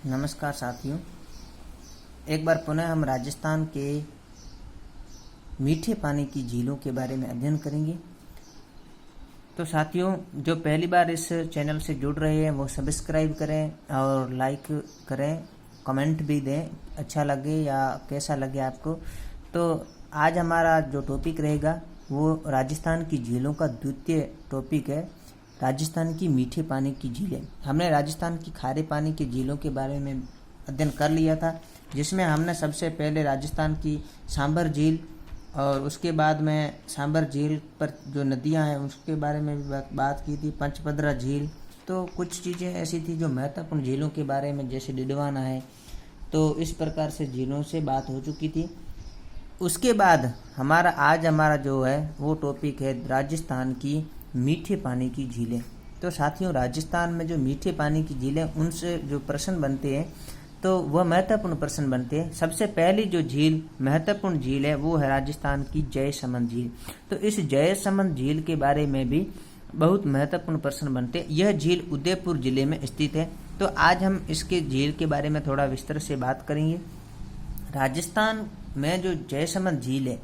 नमस्कार साथियों, एक बार पुनः हम राजस्थान के मीठे पानी की झीलों के बारे में अध्ययन करेंगे। तो साथियों, जो पहली बार इस चैनल से जुड़ रहे हैं वो सब्सक्राइब करें और लाइक करें, कमेंट भी दें, अच्छा लगे या कैसा लगे आपको। तो आज हमारा जो टॉपिक रहेगा वो राजस्थान की झीलों का द्वितीय टॉपिक है, राजस्थान की मीठे पानी की झीलें। हमने राजस्थान की खारे पानी की झीलों के बारे में अध्ययन कर लिया था, जिसमें हमने सबसे पहले राजस्थान की सांभर झील और उसके बाद में सांभर झील पर जो नदियां हैं उसके बारे में भी बात की थी, पंचपदरा झील। तो कुछ चीज़ें ऐसी थी जो महत्वपूर्ण झीलों के बारे में, जैसे डिडवाना है, तो इस प्रकार से झीलों से बात हो चुकी थी। उसके बाद हमारा जो है वो टॉपिक है राजस्थान की मीठे पानी की झीलें। तो साथियों, राजस्थान में जो मीठे पानी की झीलें, उनसे जो प्रश्न बनते हैं तो वह महत्वपूर्ण प्रश्न बनते हैं। सबसे पहली जो झील महत्वपूर्ण झील है वो है राजस्थान की जयसमंद झील। तो इस जयसमंद झील के बारे में भी बहुत महत्वपूर्ण प्रश्न बनते हैं। यह झील उदयपुर जिले में स्थित है। तो आज हम इसके झील के बारे में थोड़ा विस्तार से बात करेंगे। राजस्थान में जो जयसमंद झील है,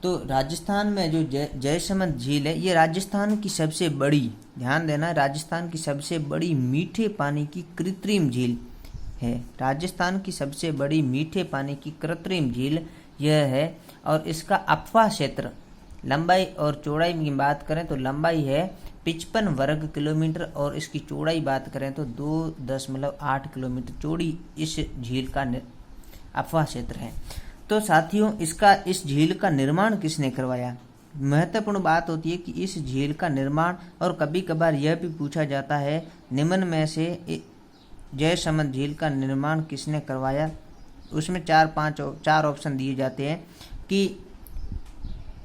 तो राजस्थान में जो जयसमंद झील है, ये राजस्थान की सबसे बड़ी, ध्यान देना, राजस्थान की सबसे बड़ी मीठे पानी की कृत्रिम झील है। राजस्थान की सबसे बड़ी मीठे पानी की कृत्रिम झील यह है। और इसका अफवाह क्षेत्र, लंबाई और चौड़ाई की बात करें तो लंबाई है 55 वर्ग किलोमीटर और इसकी चौड़ाई बात करें तो 2.8 किलोमीटर चौड़ी इस झील का अफवाह क्षेत्र है। तो साथियों, इस झील का निर्माण किसने करवाया? महत्वपूर्ण बात होती है कि इस झील का निर्माण, और कभी कभार यह भी पूछा जाता है निम्न में से जयसमंद झील का निर्माण किसने करवाया। उसमें चार ऑप्शन दिए जाते हैं कि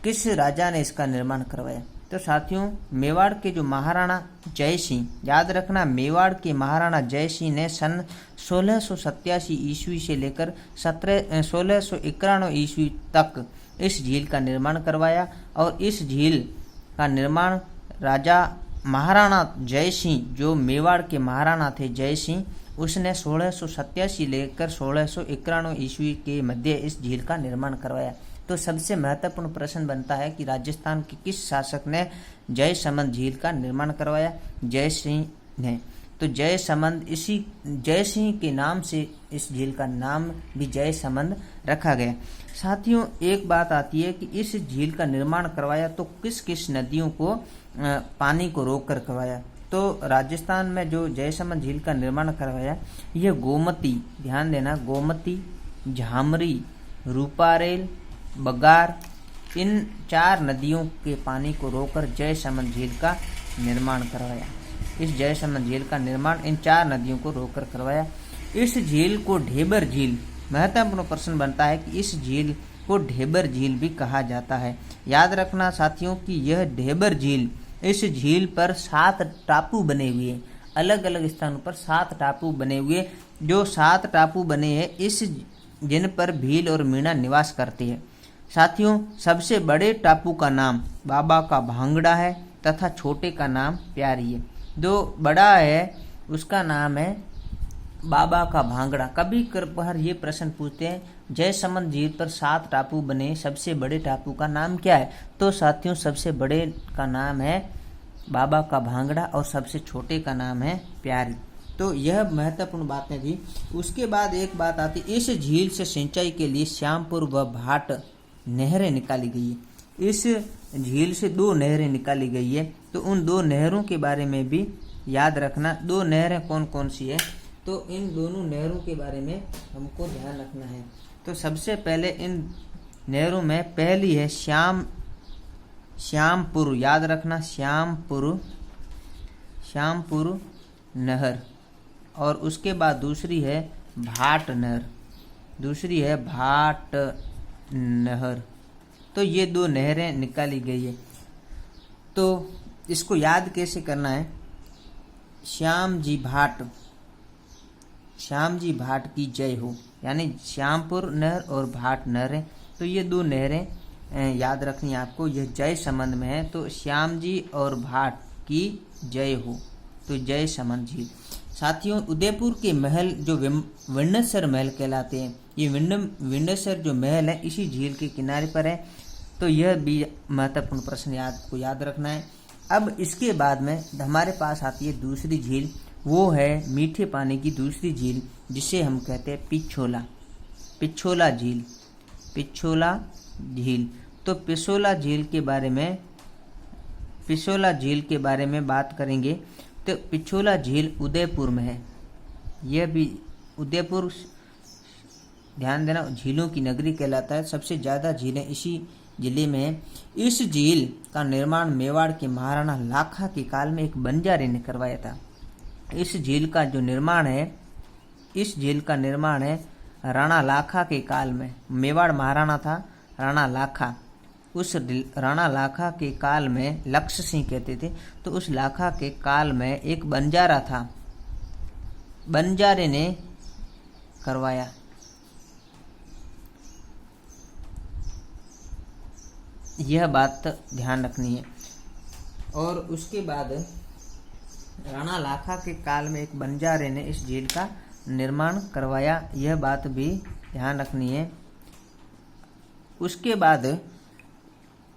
किस राजा ने इसका निर्माण करवाया। तो साथियों, मेवाड़ के जो महाराणा जय सिंह, याद रखना, मेवाड़ के महाराणा जय सिंह ने सन 1687 ईस्वी से लेकर 1691 ईस्वी तक इस झील का निर्माण करवाया। और इस झील का निर्माण राजा महाराणा जय सिंह, जो मेवाड़ के महाराणा थे जय सिंह, उसने 1687 लेकर 1691 ईस्वी के मध्य इस झील का निर्माण करवाया। तो सबसे महत्वपूर्ण प्रश्न बनता है कि राजस्थान के किस शासक ने जयसमंद झील का निर्माण करवाया? जय सिंह ने। तो जयसमंद, इसी जय सिंह के नाम से इस झील का नाम भी जयसमंद रखा गया। साथियों, एक बात आती है कि इस झील का निर्माण करवाया तो किस किस नदियों को पानी को रोक कर करवाया। तो राजस्थान में जो जयसमंद झील का निर्माण करवाया, यह गोमती, ध्यान देना, गोमती, झामरी, रूपारेल, बगार, इन 4 नदियों के पानी को रोककर जयसमंद झील का निर्माण करवाया। इस जयसमंद झील का निर्माण इन 4 नदियों को रोककर करवाया। इस झील को ढेबर झील, महत्वपूर्ण प्रश्न बनता है कि इस झील को ढेबर झील भी कहा जाता है। याद रखना साथियों कि यह ढेबर झील, इस झील पर 7 टापू बने हुए, अलग अलग स्थानों पर 7 टापू बने हुए। जो 7 टापू बने हैं जिन पर भील और मीणा निवास करते हैं। साथियों, सबसे बड़े टापू का नाम बाबा का भांगड़ा है तथा छोटे का नाम प्यारी है। जो बड़ा है उसका नाम है बाबा का भांगड़ा। कभी कभार ये प्रश्न पूछते हैं, जयसमंद झील पर 7 टापू बने, सबसे बड़े टापू का नाम क्या है? तो साथियों, सबसे बड़े का नाम है बाबा का भांगड़ा और सबसे छोटे का नाम है प्यारी। तो यह महत्वपूर्ण बातें थी। उसके बाद एक बात आती, इस झील से सिंचाई के लिए श्यामपुर व भाट नहरें निकाली गई है। इस झील से 2 नहरें निकाली गई है। तो उन 2 नहरों के बारे में भी याद रखना। 2 नहरें कौन कौन सी है, तो इन दोनों नहरों के बारे में हमको ध्यान रखना है। तो सबसे पहले इन नहरों में पहली है श्यामपुर, याद रखना, श्यामपुर नहर। और उसके बाद दूसरी है भाट नहर। तो ये 2 नहरें निकाली गई है। तो इसको याद कैसे करना है? श्याम जी भाट की जय हो, यानी श्यामपुर नहर और भाट नहर है। तो ये 2 नहरें याद रखनी है आपको, यह जयसमंद में है। तो श्याम जी और भाट की जय हो, तो जयसमंद झील। साथियों उदयपुर के महल जो विंडसर महल कहलाते हैं, ये विंडसर जो महल है इसी झील के किनारे पर है। तो यह भी महत्वपूर्ण प्रश्न याद रखना है। अब इसके बाद में हमारे पास आती है दूसरी झील, वो है मीठे पानी की दूसरी झील जिसे हम कहते हैं पिछोला झील। तो पिछोला झील के बारे में बात करेंगे। तो पिछोला झील उदयपुर में है। यह भी उदयपुर, ध्यान देना, झीलों की नगरी कहलाता है। सबसे ज़्यादा झीलें इसी जिले में है। इस झील का निर्माण मेवाड़ के महाराणा लाखा के काल में एक बंजारे ने करवाया था। इस झील का निर्माण है राणा लाखा के काल में। मेवाड़ महाराणा था राणा लाखा। उस राणा लाखा के काल में, लक्ष्य सिंह कहते थे, तो उस लाखा के काल में एक बंजारा था, बंजारे ने करवाया। यह बात ध्यान रखनी है। और उसके बाद राणा लाखा के काल में एक बंजारे ने इस झील का निर्माण करवाया, यह बात भी ध्यान रखनी है। उसके बाद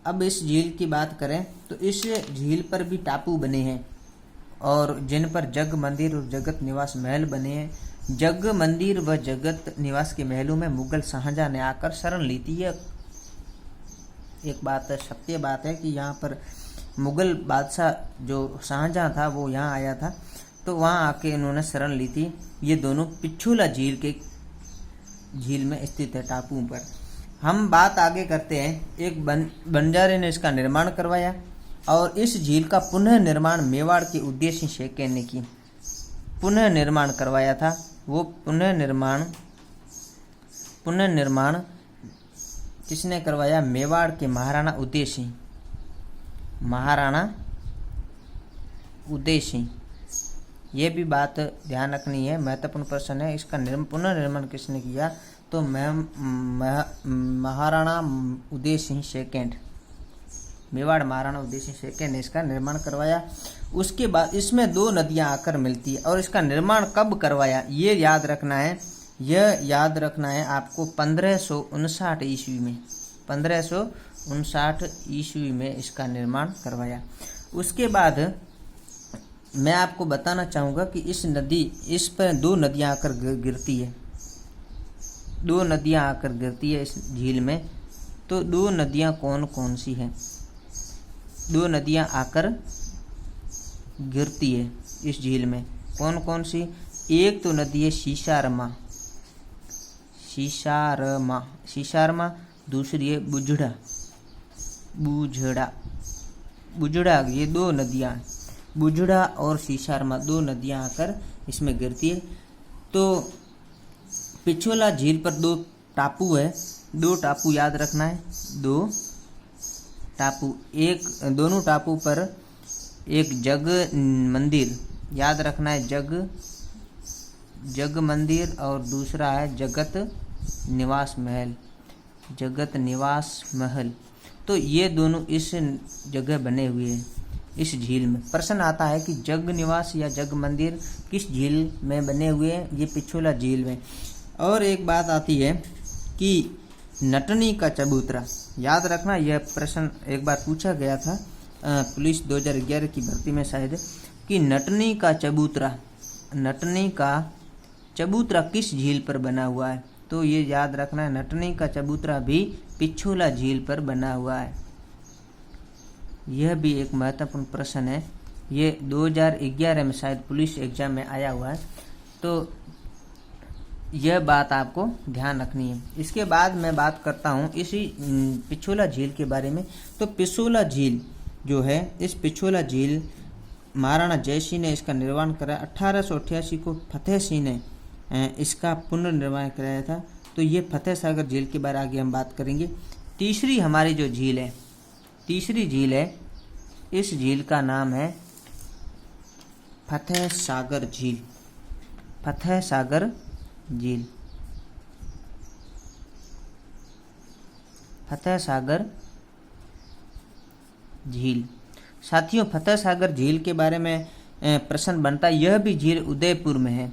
अब इस झील की बात करें तो इस झील पर भी टापू बने हैं और जिन पर जग मंदिर और जगत निवास महल बने हैं। जग मंदिर व जगत निवास के महलों में मुगल शाहजहां ने आकर शरण ली थी। यह एक बात है, सत्य बात है कि यहाँ पर मुगल बादशाह जो शाहजहां था वो यहाँ आया था, तो वहाँ आके इन्होंने शरण ली थी। ये दोनों पिछोला झील में स्थित है, टापू पर। हम बात आगे करते हैं। एक बंजारे ने इसका निर्माण करवाया और इस झील का पुनः निर्माण मेवाड़ के उदय सिंह शेखर ने की पुनः निर्माण करवाया था। वो पुनः निर्माण किसने करवाया? मेवाड़ के महाराणा उदय सिंह। ये भी बात ध्यान रखनी है, महत्वपूर्ण प्रश्न है। इसका पुनर्निर्माण किसने किया? तो महाराणा उदय सिंह सेकंड, मेवाड़ महाराणा उदय सिंह सेकंड ने इसका निर्माण करवाया। उसके बाद इसमें 2 नदियां आकर मिलती है। और इसका निर्माण कब करवाया ये याद रखना है। यह याद रखना है आपको 1559 ईस्वी में। 1559 ईस्वी में इसका निर्माण करवाया। उसके बाद मैं आपको बताना चाहूँगा कि इस पर 2 नदियाँ आकर गिरती है। 2 नदियाँ आकर गिरती है इस झील में। तो 2 नदियाँ कौन कौन सी हैं? 2 नदियाँ आकर गिरती है इस झील में, कौन कौन सी? एक तो नदी है शीशारमा, दूसरी है बुझड़ा। ये 2 नदियाँ, बुझड़ा और शीशारमा, 2 नदियाँ आकर इसमें गिरती है। तो पिछोला झील पर 2 टापू है। 2 टापू याद रखना है। 2 टापू, दोनों टापू पर एक जग मंदिर याद रखना है, जग मंदिर, और दूसरा है जगत निवास महल। तो ये दोनों इस जगह बने हुए हैं इस झील में। प्रश्न आता है कि जग निवास या जग मंदिर किस झील में बने हुए हैं? ये पिछोला झील में। और एक बात आती है कि नटनी का चबूतरा, याद रखना, यह प्रश्न एक बार पूछा गया था पुलिस 2011 की भर्ती में शायद, कि नटनी का चबूतरा किस झील पर बना हुआ है? तो ये याद रखना है, नटनी का चबूतरा भी पिछोला झील पर बना हुआ है। यह भी एक महत्वपूर्ण प्रश्न है। ये 2011 में शायद पुलिस एग्जाम में आया हुआ है। तो यह बात आपको ध्यान रखनी है। इसके बाद मैं बात करता हूँ इसी पिछोला झील के बारे में। तो पिछोला झील जो है, इस पिछोला झील महाराणा जय सिंह ने इसका निर्माण कराया। 1888 को फतेह सिंह ने इसका पुनर्निर्माण कराया था। तो ये फतेह सागर झील के बारे आगे हम बात करेंगे। तीसरी हमारी जो झील है, तीसरी झील है, इस झील का नाम है फतेह सागर झील। फतेह सागर झील, फतेह सागर झील। साथियों, फतेह सागर झील के बारे में प्रश्न बनता है। यह भी झील उदयपुर में है।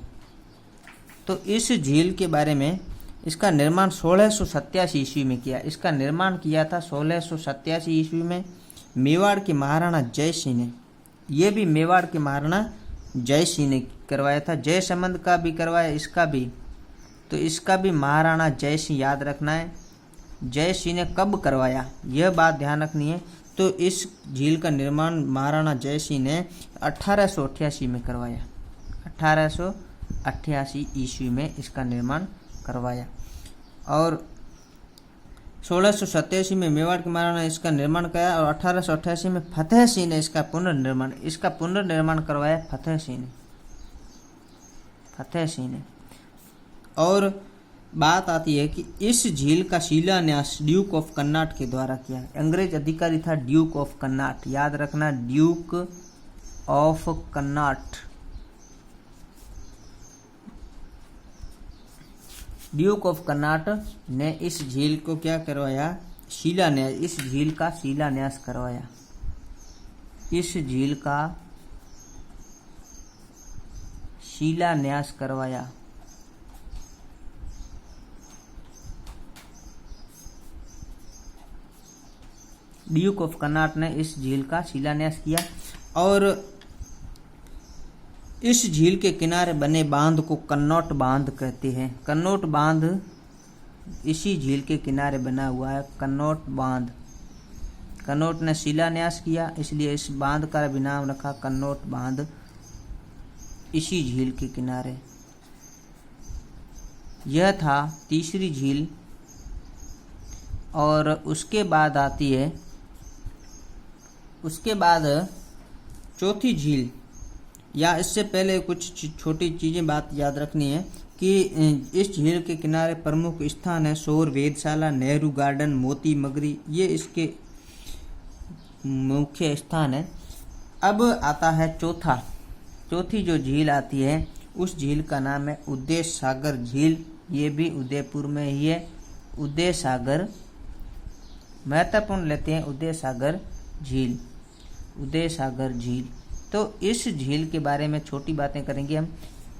तो इस झील के बारे में, इसका निर्माण 1687 ईस्वी में किया। इसका निर्माण किया था 1687 ईस्वी में मेवाड़ के महाराणा जय सिंह ने। यह भी मेवाड़ के महाराणा जय सिंह ने करवाया था। जय संबंध का भी करवाया, इसका भी। तो इसका भी महाराणा जय सिंह याद रखना है। जय सिंह ने कब करवाया, यह बात ध्यान रखनी है। तो इस झील का निर्माण महाराणा जय सिंह ने 1888 में करवाया। 1888 ईस्वी में इसका निर्माण करवाया। और 1687 में मेवाड़ के महाराणा ने इसका निर्माण कराया और 1888 में फतेह सिंह ने इसका पुनर्निर्माण करवाया। फतेह सिंह ने। और बात आती है कि इस झील का शिलान्यास ड्यूक ऑफ कन्नाट के द्वारा किया। अंग्रेज अधिकारी था ड्यूक ऑफ कन्नाट, याद रखना, Duke of Connaught. Duke of Connaught ने इस झील को क्या करवाया, शिलान्यास, इस झील का शिलान्यास करवाया। इस झील का शिलान्यास करवाया। ड्यूक ऑफ कन्नाट ने इस झील का शिलान्यास किया। और इस झील के किनारे बने बांध को कन्नौट बांध कहते हैं। कन्नौट बांध इसी झील के किनारे बना हुआ है, कन्नौट बांध। कन्नौट ने शिलान्यास किया, इसलिए इस बांध का भी नाम रखा कन्नौट बांध, इसी झील के किनारे। यह था तीसरी झील। और उसके बाद आती है, उसके बाद चौथी झील, या इससे पहले कुछ छोटी चीज़ें बात याद रखनी है कि इस झील के किनारे प्रमुख स्थान है शोर वेधशाला, नेहरू गार्डन, मोती मगरी, ये इसके मुख्य स्थान है। अब आता है चौथी जो झील आती है, उस झील का नाम है उदय सागर झील। ये भी उदयपुर में ही है। उदय सागर महत्वपूर्ण लेते हैं, उदय सागर झील। तो इस झील के बारे में छोटी बातें करेंगे हम।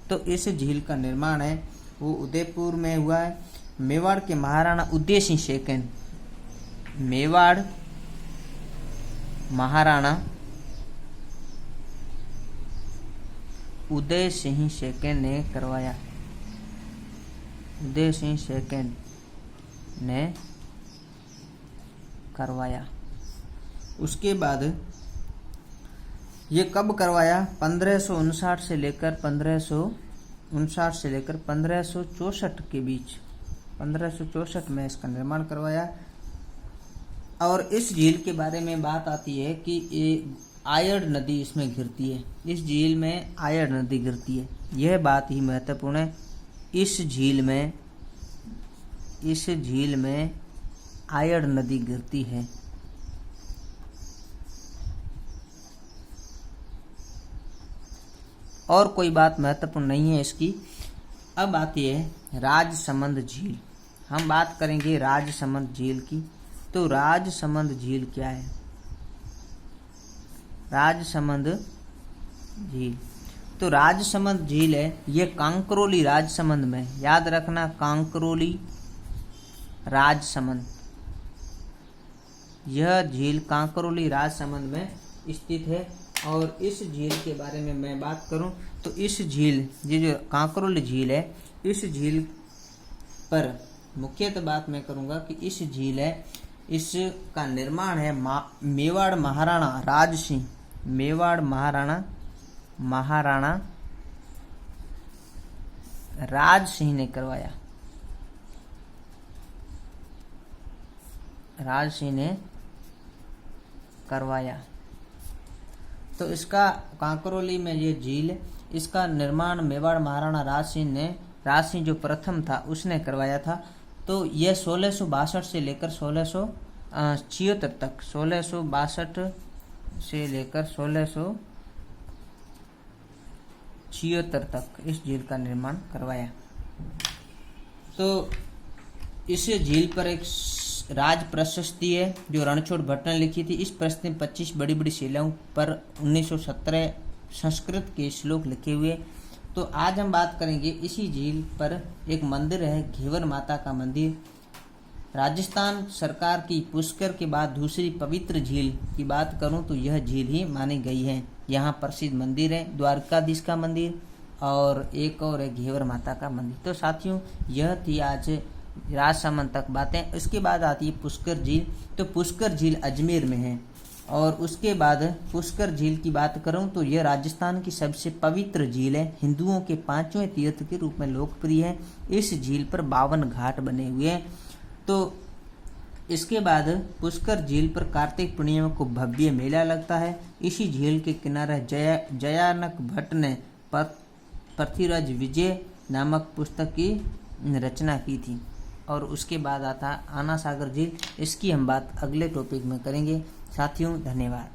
तो इस झील का निर्माण है वो उदयपुर में हुआ है। मेवाड़ के महाराणा उदय सिंह सेकंड, मेवाड़ महाराणा उदय सिंह सेकंड ने करवाया। उदय सिंह सेकंड ने करवाया। उसके बाद ये कब करवाया, 1559 से लेकर 1564 के बीच, 1564 में इसका निर्माण करवाया। और इस झील के बारे में बात आती है कि ये आयड़ नदी इसमें गिरती है। इस झील में आयड़ नदी गिरती है, यह बात ही महत्वपूर्ण है। इस झील में आयड़ नदी गिरती है। और कोई बात महत्वपूर्ण नहीं है इसकी। अब आती है राजसमंद झील। हम बात करेंगे राजसमंद झील की। तो राजसमंद झील क्या है? राजसमंद झील, तो राजसमंद झील है ये कांकरोली राजसमंद में, याद रखना, कांकरोली राजसमंद। यह झील कांकरोली राजसमंद में स्थित है। और इस झील के बारे में मैं बात करूं तो इस झील, ये जो कांकरोली झील है, इस झील पर मुख्यतः बात मैं करूंगा कि इस झील है, इसका निर्माण है मेवाड़ महाराणा राज सिंह, मेवाड़ महाराणा राज सिंह ने करवाया। राज सिंह ने करवाया। तो इसका कांकरोली में ये झील, इसका निर्माण मेवाड़ महाराणा राज सिंह जो प्रथम था उसने करवाया था। तो यह 1662 से लेकर 1676 तक, 1662 से लेकर 1676 तक इस झील का निर्माण करवाया। तो इस झील पर एक राज प्रशस्ति है जो रणछोड़ भट्ट ने लिखी थी। इस प्रशस्ति में 25 बड़ी बड़ी शिलाओं पर 1917 संस्कृत के श्लोक लिखे हुए। तो आज हम बात करेंगे इसी झील पर एक मंदिर है, घेवर माता का मंदिर। राजस्थान सरकार की पुष्कर के बाद दूसरी पवित्र झील की बात करूं तो यह झील ही मानी गई है। यहाँ प्रसिद्ध मंदिर है द्वारकाधीश का मंदिर और एक और है घेवर माता का मंदिर। तो साथियों, यह थी आज राजसमंद तक बातें। इसके बाद आती है पुष्कर झील। तो पुष्कर झील अजमेर में है। और उसके बाद पुष्कर झील की बात करूं तो यह राजस्थान की सबसे पवित्र झील है, हिंदुओं के 5वें तीर्थ के रूप में लोकप्रिय है। इस झील पर 52 घाट बने हुए हैं। तो इसके बाद पुष्कर झील पर कार्तिक पूर्णिमा को भव्य मेला लगता है। इसी झील के किनारे जयानक भट्ट ने पृथ्वीराज विजय नामक पुस्तक की रचना की थी। और उसके बाद आता आना सागर झील। इसकी हम बात अगले टॉपिक में करेंगे। साथियों, धन्यवाद।